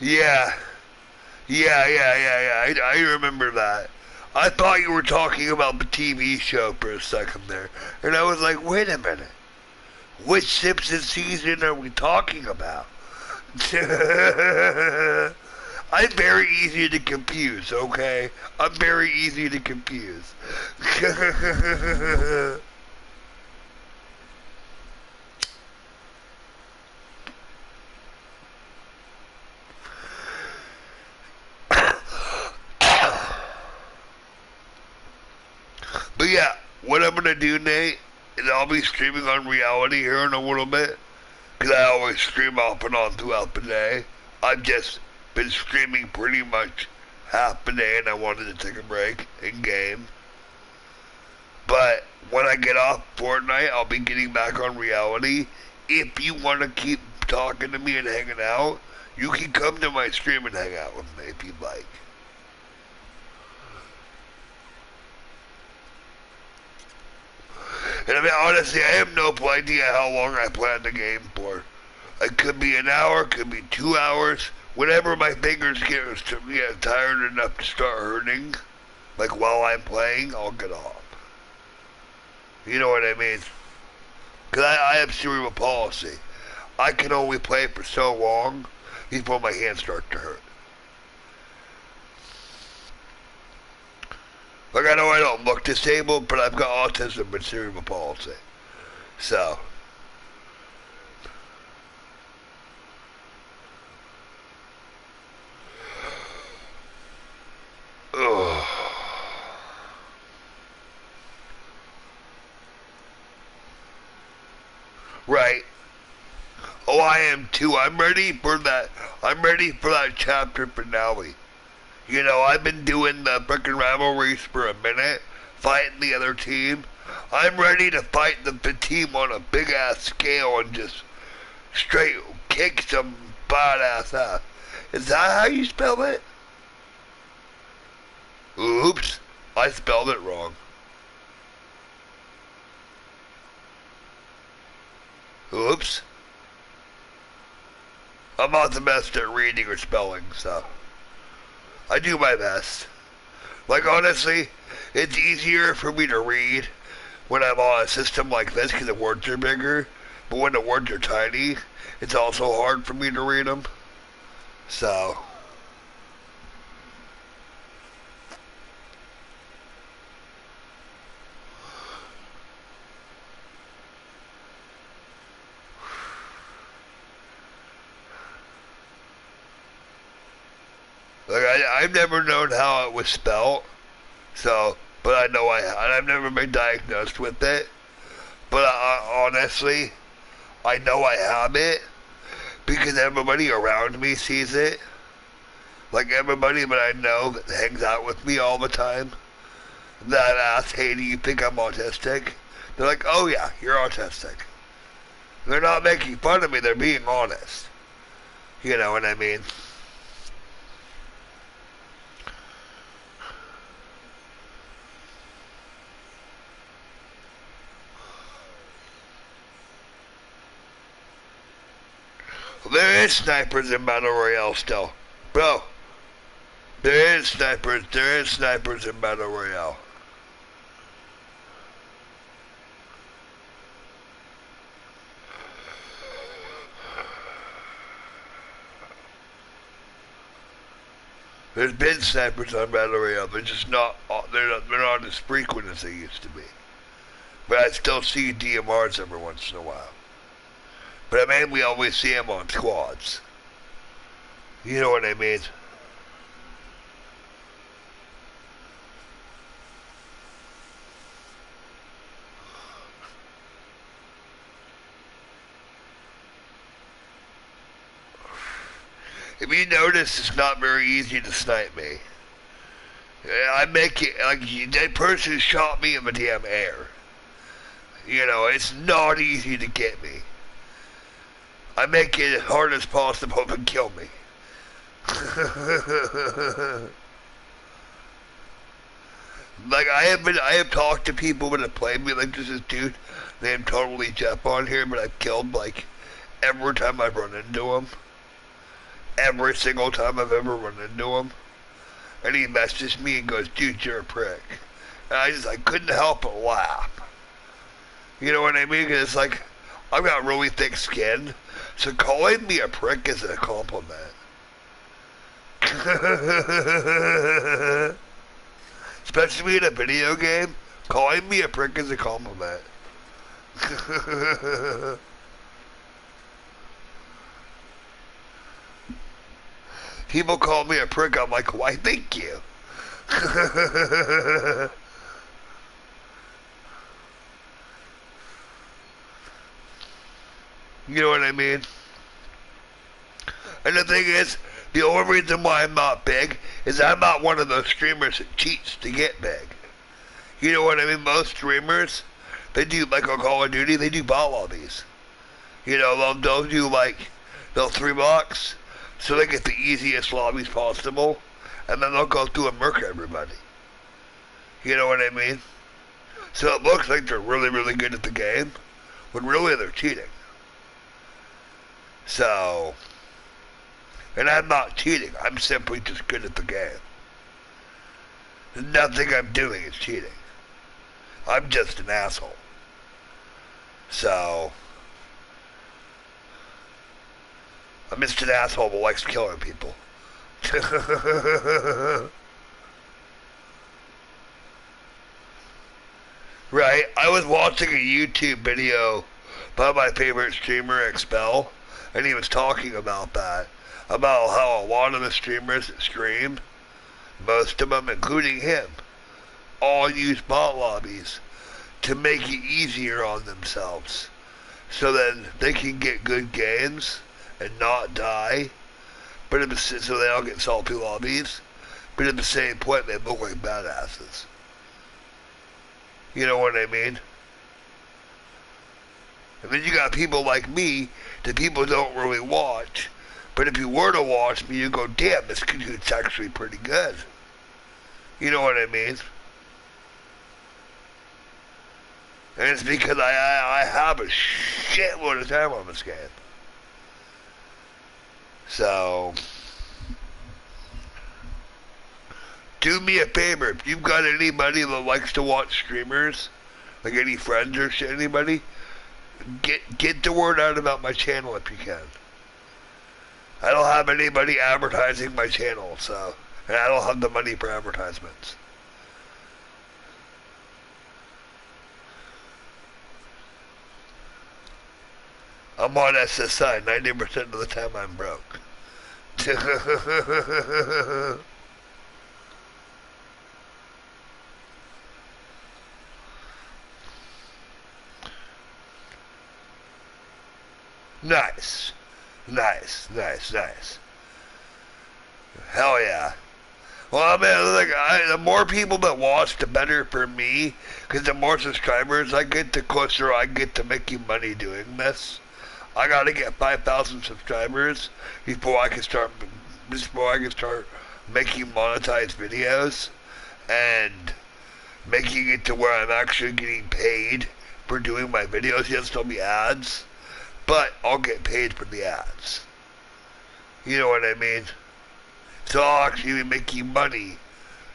Yeah. Yeah. I remember that. I thought you were talking about the TV show for a second there. And I was like, wait a minute. Which Simpsons season are we talking about? I'm very easy to confuse, okay? I'm very easy to confuse. But yeah, what I'm gonna do, Nate, is I'll be streaming on reality here in a little bit. Because I always stream off and on throughout the day. I've just been streaming pretty much half the day and I wanted to take a break in game. But when I get off Fortnite, I'll be getting back on reality. If you want to keep talking to me and hanging out, you can come to my stream and hang out with me if you'd like. And I mean, honestly, I have no idea how long I plan the game for. It could be an hour, could be 2 hours. Whenever my fingers get tired enough to start hurting, like while I'm playing, I'll get off. You know what I mean? Because I have cerebral palsy. I can only play for so long before my hands start to hurt. Like, I know I don't look disabled, but I've got autism and cerebral palsy. So. Ugh. Right. Oh, I am too. I'm ready for that. I'm ready for that chapter finale. You know, I've been doing the frickin' rivalries for a minute, fighting the other team. I'm ready to fight the team on a big ass scale and just straight kick some badass ass. Is that how you spell it? Oops, I spelled it wrong. Oops. I'm not the best at reading or spelling, so I do my best. Like, honestly, it's easier for me to read when I'm on a system like this because the words are bigger. But when the words are tiny, it's also hard for me to read them. So. Like, I've never known how it was spelled. So, but I know I've never been diagnosed with it. But honestly, I know I have it because everybody around me sees it. Like everybody that I know that hangs out with me all the time that asks, hey, do you think I'm autistic? They're like, oh yeah, you're autistic. They're not making fun of me, they're being honest. You know what I mean? There is snipers in Battle Royale still. Bro, there is snipers in Battle Royale. There's been snipers on Battle Royale. They're just not. They're not as frequent as they used to be. But I still see DMRs every once in a while. But I mainly always see them on squads. You know what I mean? If you notice, it's not very easy to snipe me. I make it like that person shot me in the damn air. You know, it's not easy to get me. I make it as hard as possible to kill me. Like I have talked to people that have played me. Like there's this dude named Totally Jeff on here, but I've killed like every time I've run into him. Every single time I've ever run into him. And he messages me and goes, dude, you're a prick. And I couldn't help but laugh. You know what I mean? Because it's like, I've got really thick skin, so calling me a prick is a compliment. Especially in a video game, calling me a prick is a compliment. People call me a prick, I'm like, why thank you? You know what I mean? And the thing is, the only reason why I'm not big is I'm not one of those streamers that cheats to get big. You know what I mean? Most streamers, they do, like on Call of Duty, they do bot lobbies. You know, they'll do like, they'll 3-box, so they get the easiest lobbies possible, and then they'll go through and murk everybody. You know what I mean? So it looks like they're really, really good at the game, when really they're cheating. So, and I'm not cheating, I'm simply just good at the game. Nothing I'm doing is cheating. I'm just an asshole. So, I'm just an asshole who likes killing people. Right? I was watching a YouTube video by my favorite streamer, Expel, and he was talking about that. About how a lot of the streamers that stream, most of them, including him, all use bot lobbies to make it easier on themselves. So then they can get good games and not die, but so they don't get salty lobbies, but at the same point they look like badasses. You know what I mean? And then you got people like me that people don't really watch, but if you were to watch me, you go, damn, this dude's actually pretty good. You know what I mean? And it's because I have a shitload of time on this game. So, do me a favor, if you've got anybody that likes to watch streamers, like any friends or anybody, get the word out about my channel if you can. I don't have anybody advertising my channel, so, and I don't have the money for advertisements. I'm on SSI, 90% of the time I'm broke. Nice. Nice, nice, nice. Hell yeah. Well, I mean, like, the more people that watch, the better for me. Because the more subscribers I get, the closer I get to making money doing this. I gotta get 5,000 subscribers before I can start making monetized videos and making it to where I'm actually getting paid for doing my videos. Yes, there'll be ads, but I'll get paid for the ads. You know what I mean? So I'll actually be making money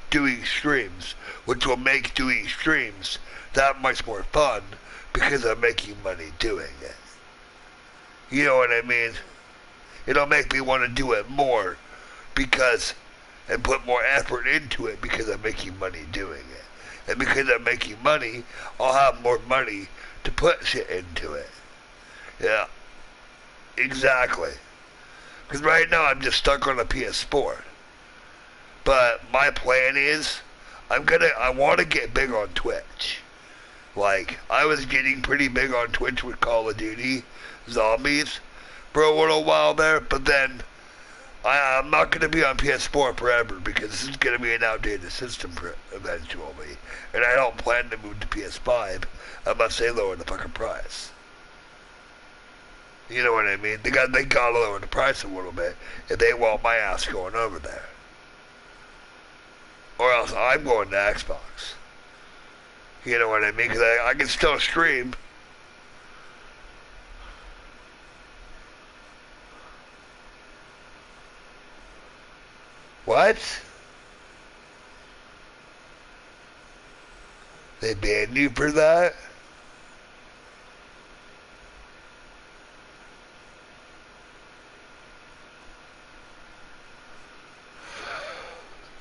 doing streams, which will make doing streams that much more fun because I'm making money doing it. You know what I mean? It'll make me want to do it more because and put more effort into it because I'm making money doing it. And because I'm making money, I'll have more money to put shit into it. Yeah, exactly. Because right now I'm just stuck on a PS4. But my plan is, I want to get big on Twitch. Like, I was getting pretty big on Twitch with Call of Duty Zombies for a little while there, but then I'm not going to be on PS4 forever because this is going to be an outdated system eventually. And I don't plan to move to PS5 unless they lower the fucking price. You know what I mean? They got to lower the price a little bit if they want my ass going over there. Or else I'm going to Xbox. You know what I mean? Because I can still stream. What? They banned you for that?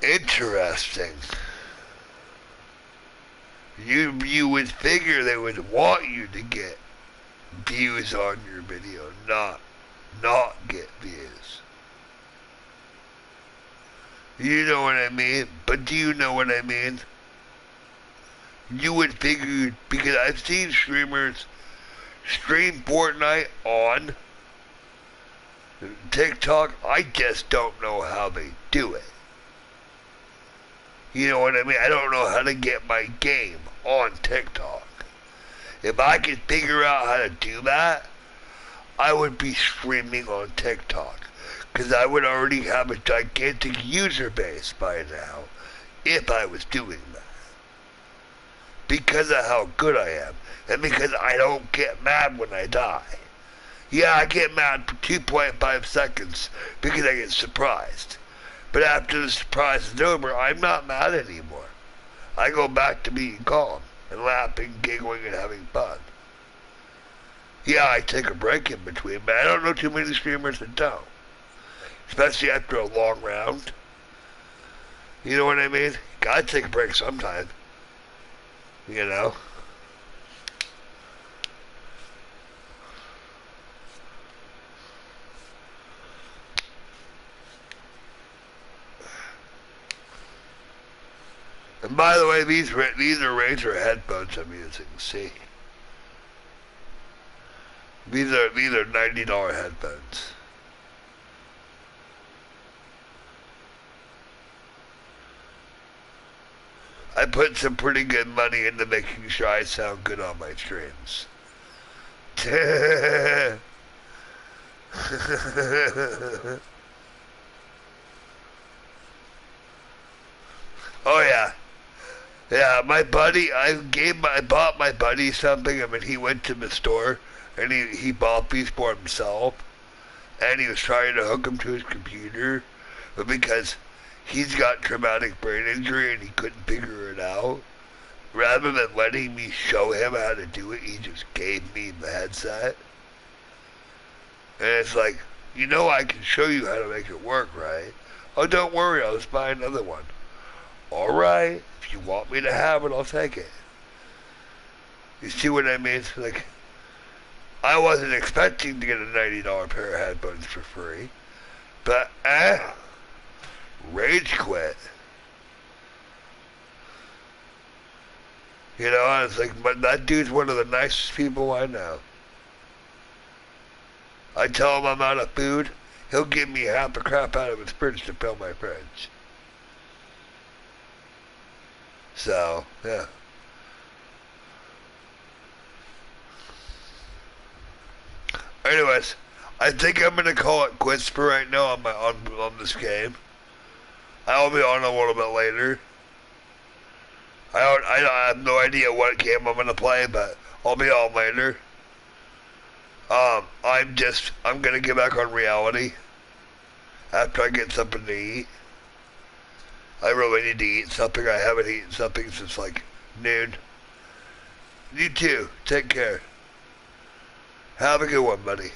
Interesting. You would figure they would want you to get views on your video, not get views. You know what I mean? But do you know what I mean? You would figure, because I've seen streamers stream Fortnite on TikTok. I just don't know how they do it. You know what I mean? I don't know how to get my game on TikTok. If I could figure out how to do that, I would be streaming on TikTok. Because I would already have a gigantic user base by now if I was doing that. Because of how good I am. And because I don't get mad when I die. Yeah, I get mad for 2.5 seconds because I get surprised. But after the surprise is over, I'm not mad anymore. I go back to being calm and laughing, giggling, and having fun. Yeah, I take a break in between, but I don't know too many streamers that don't. Especially after a long round. You know what I mean? Gotta take a break sometime. You know? And by the way, these are Razer headphones I'm using. See, these are $90 headphones. I put some pretty good money into making sure I sound good on my streams. Oh yeah. Yeah, my buddy, I bought my buddy something. I mean, he went to the store and he bought these for himself, and he was trying to hook them to his computer, but because he's got traumatic brain injury and he couldn't figure it out, rather than letting me show him how to do it, he just gave me the headset. And it's like, you know, I can show you how to make it work, right? Oh, don't worry, I'll just buy another one. Alright, if you want me to have it, I'll take it. You see what I mean? Like, I wasn't expecting to get a $90 pair of headphones for free. But, rage quit. You know, it's like, but that dude's one of the nicest people I know. I tell him I'm out of food, he'll give me half the crap out of his fridge to fill my fridge. So, yeah. Anyways, I think I'm gonna call it quits for right now on this game. I'll be on a little bit later. I have no idea what game I'm gonna play, but I'll be on later. I'm gonna get back on reality after I get something to eat. I really need to eat something. I haven't eaten something since like noon. You too. Take care. Have a good one, buddy.